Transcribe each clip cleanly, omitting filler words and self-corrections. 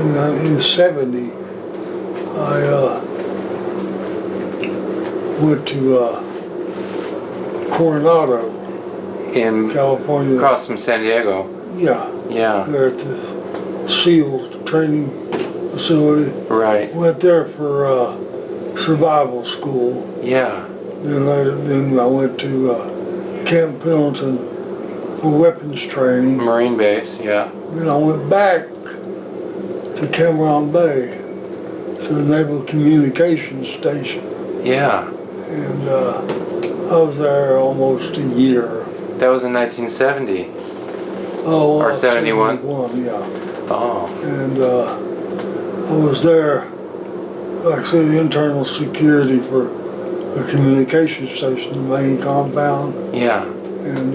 in 70, I went to Coronado in California. Across from San Diego. Yeah. Yeah. There at the SEAL training facility. Right. Went there for survival school. Yeah. Then I went to Camp Pendleton for weapons training. Marine base, yeah. Then I went back to Cameron Bay to the Naval Communications Station. Yeah. And I was there almost a year. That was in 1970. Oh, or 71? 71, yeah. Oh. And I was there, like I said, internal security for the communications station, the main compound. Yeah. And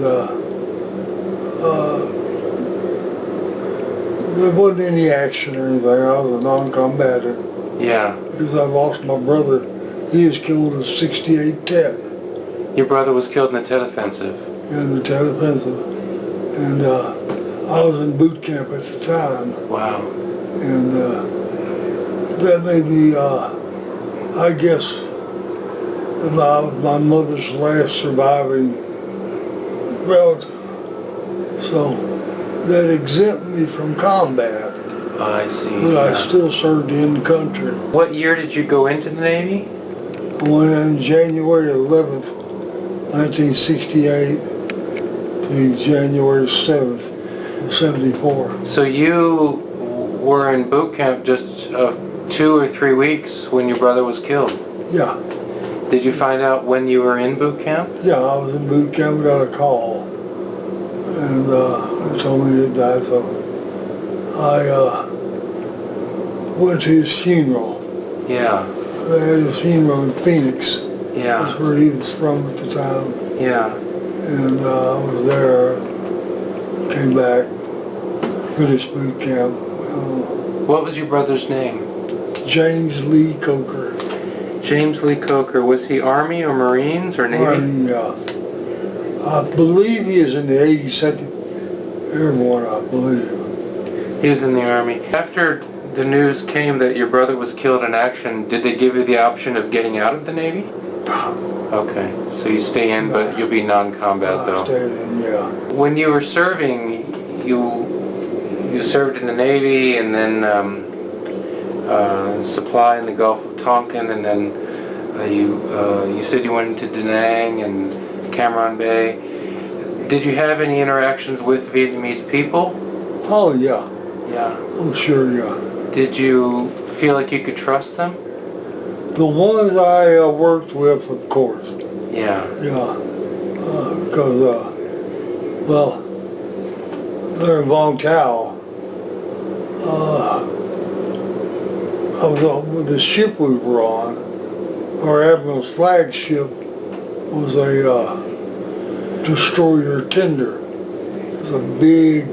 there wasn't any action or anything. I was a non-combatant. Yeah. Because I lost my brother. He was killed in 68 Tet. Your brother was killed in the Tet Offensive. In the Tet Offensive. And I was in boot camp at the time. Wow. And that made me, I guess, my mother's last surviving relative. So that exempted me from combat. I see. But I still served in the country. What year did you go into the Navy? I went in January 11th, 1968 to January 7th of 74. So you were in boot camp just 2 or 3 weeks when your brother was killed. Yeah. Did you find out when you were in boot camp? Yeah, I was in boot camp, got a call. And they told me he had died, so I went to his funeral. Yeah. They had his funeral in Phoenix. Yeah. That's where he was from at the time. Yeah. And I was there, came back, finished boot camp. What was your brother's name? James Lee Coker. James Lee Coker. Was he Army or Marines or Navy? Army, I believe he is in the 82nd Airborne, I believe. He was in the Army. After the news came that your brother was killed in action, did they give you the option of getting out of the Navy? Okay, so you stay in, but you'll be non-combat though. I stayed in, yeah. When you were serving, you served in the Navy and then supply in the Gulf of Tonkin, and then you said you went into Da Nang and Cam Bay. Did you have any interactions with Vietnamese people? Oh, yeah. Yeah. Oh, sure, yeah. Did you feel like you could trust them? The ones I worked with, of course. Yeah. Yeah. Because, well, they're in Vong Tau. I was on with the ship we were on. Our Admiral's flagship was a destroyer tender. It was a big,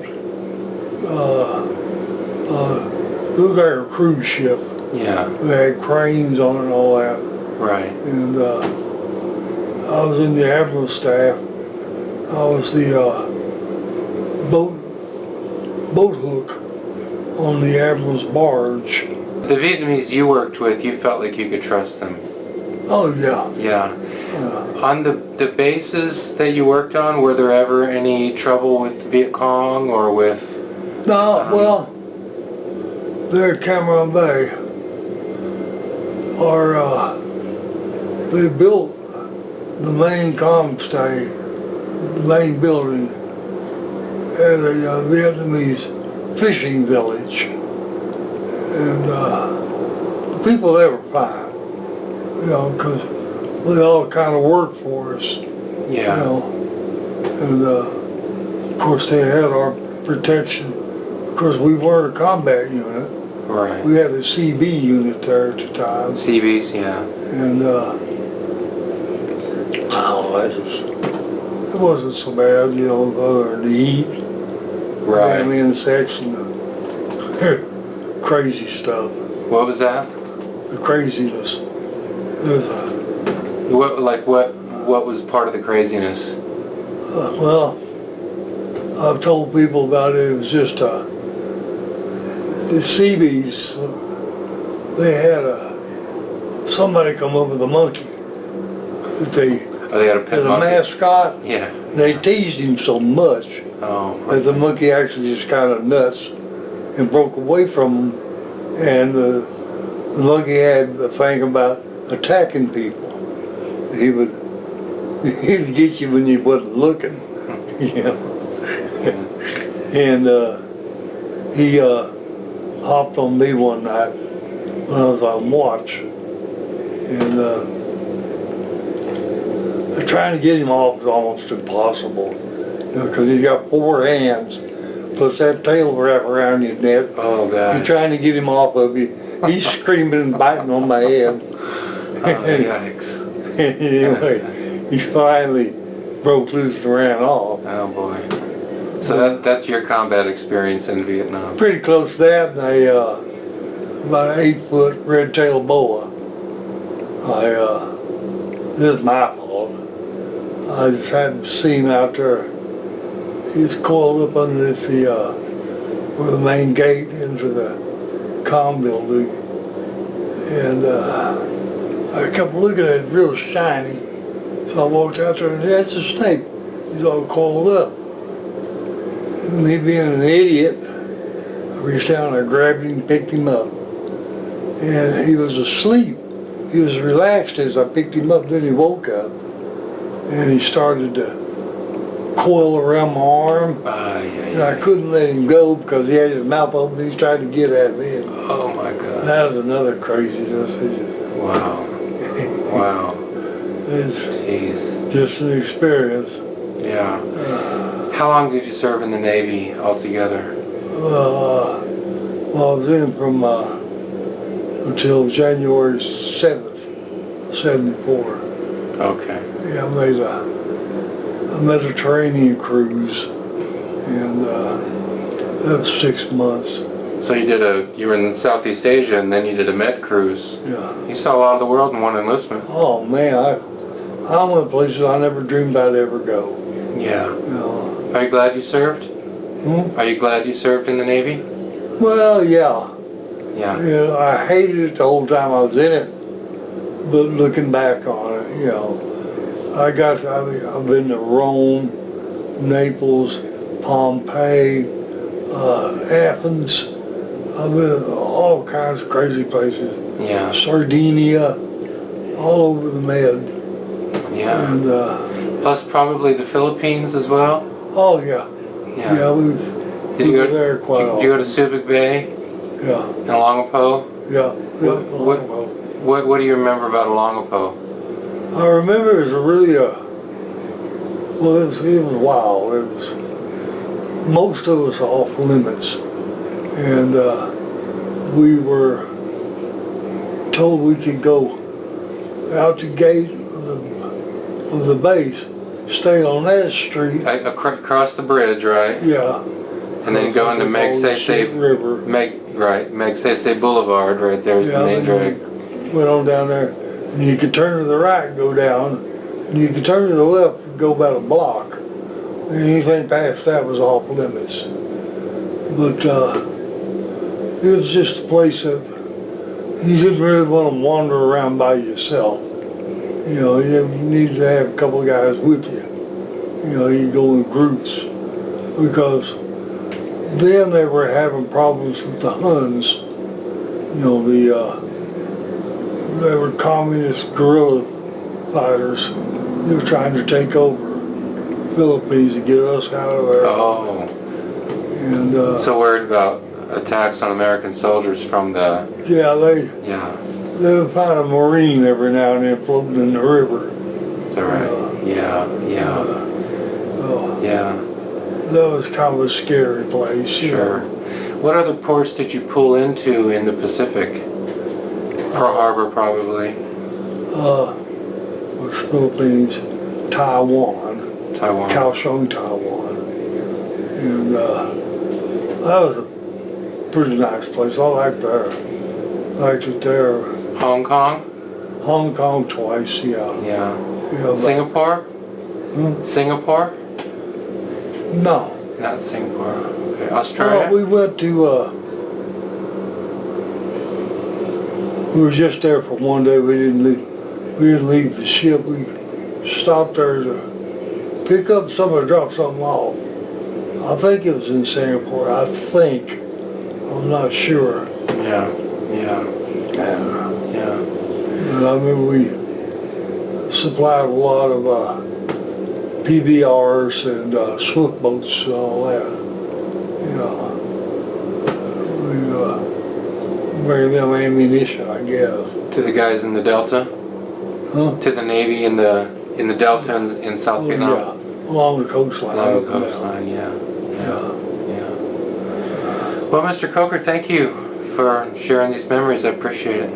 looked like a cruise ship. Yeah. They had cranes on it and all that. Right. And I was in the Admiral's staff. I was the boat hook on the Admiral's barge. The Vietnamese you worked with, you felt like you could trust them? Oh, yeah. Yeah. On the bases that you worked on, were there ever any trouble with Viet Cong or with... No, well, there at Cameron Bay, they built the main comstay, the main building, at a Vietnamese fishing village. And the people there were fine, you know, because they all kind of worked for us, Yeah. you know. And of course they had our protection. Of course we weren't a combat unit. Right. We had a CB unit there at the time. CBs, yeah. And it wasn't so bad, you know, other than the heat, Right. damn insects and the crazy stuff, What was that? the craziness. There's What was part of the craziness? well, I've told people about it. It was just the Seabees, they had somebody come up with a monkey that they had a pet as a monkey? mascot. Yeah. They teased him so much that the monkey actually just kind of nuts and broke away from him. And the monkey had a thing about attacking people. He'd get you when you wasn't looking, you know. And he hopped on me one night when I was on watch, and trying to get him off is almost impossible, you know, because he's got 4 hands, plus that tail wrap around his neck. Oh, God. You're trying to get him off of you. He's screaming and biting on my head. Oh, yikes. Anyway, he finally broke loose and ran off. Oh, boy. So that's your combat experience in Vietnam. Pretty close to that, and about an 8-foot red-tailed boa. This is my fault. I just hadn't seen out there. He's coiled up underneath where the main gate into the comm building, and I kept looking at it real shiny. So I walked out there and that's a snake. He's all coiled up. And me being an idiot, I reached down and I grabbed him and picked him up. And he was asleep. He was relaxed as I picked him up, then he woke up. And he started to coil around my arm. And I couldn't let him go because he had his mouth open. He's trying to get at me. And oh, my God. that was another craziness. Wow. Wow. It's Jeez. just an experience. Yeah. How long did you serve in the Navy altogether? Well, I was in from until January 7th, 74. Okay. Yeah, I made a Mediterranean cruise, and that was 6 months. So you were in Southeast Asia, and then you did a Med cruise. Yeah. You saw a lot of the world in one enlistment. Oh man, I went places I never dreamed I'd ever go. Yeah. You know. Are you glad you served? Are you glad you served in the Navy? Well, yeah. Yeah. You know, I hated it the whole time I was in it, but looking back on it, you know, I've been to Rome, Naples, Pompeii, Athens. I've been to all kinds of crazy places. Yeah. Sardinia, all over the Med. Yeah. And plus probably the Philippines as well? oh yeah. Yeah. Yeah, we were there quite often. Did you go to Subic Bay? Yeah. And Olongapo? Yeah. What do you remember about Olongapo? I remember it was well, it was wild. It was most of us off limits, and we were told we could go out the gate of the base, stay on that street. Across the bridge, right? Yeah. And then go into Magsaysay River. Magsaysay Boulevard, right there's the main drag. Went on down there, and you could turn to the right, go down, and you could turn to the left, go about a block. And anything past that was off limits. But it was just a place that you didn't really want to wander around by yourself. You know, you needed to have a couple of guys with you. You know, you go in groups, because then they were having problems with the Huns. You know, they were communist guerrilla fighters. They were trying to take over Philippines to get us out of there. Oh. And so worried about attacks on American soldiers from the... Yeah, they would find a Marine every now and then floating in the river. Is that right? Yeah. That was kind of a scary place. Sure. What other ports did you pull into in the Pacific? Pearl Harbor, probably. Was Philippines, Taiwan. Kaohsiung, Taiwan. And that was a pretty nice place. I liked it there. Hong Kong? Hong Kong twice, yeah. Yeah. Singapore? Singapore? No. Not Singapore. Okay. Australia? Well, we went to We were just there for one day. We didn't leave the ship. We stopped there to pick up something or drop something off. I think it was in Singapore. I think. I'm not sure. Yeah. But I remember we supplied a lot of PBRs and swift boats and all that. We bring them ammunition, I guess. To the guys in the Delta? Huh? To the Navy in the Delta in South Vietnam? Yeah, along the coastline. Along the coastline, yeah. Well, Mr. Coker, thank you for sharing these memories. I appreciate it.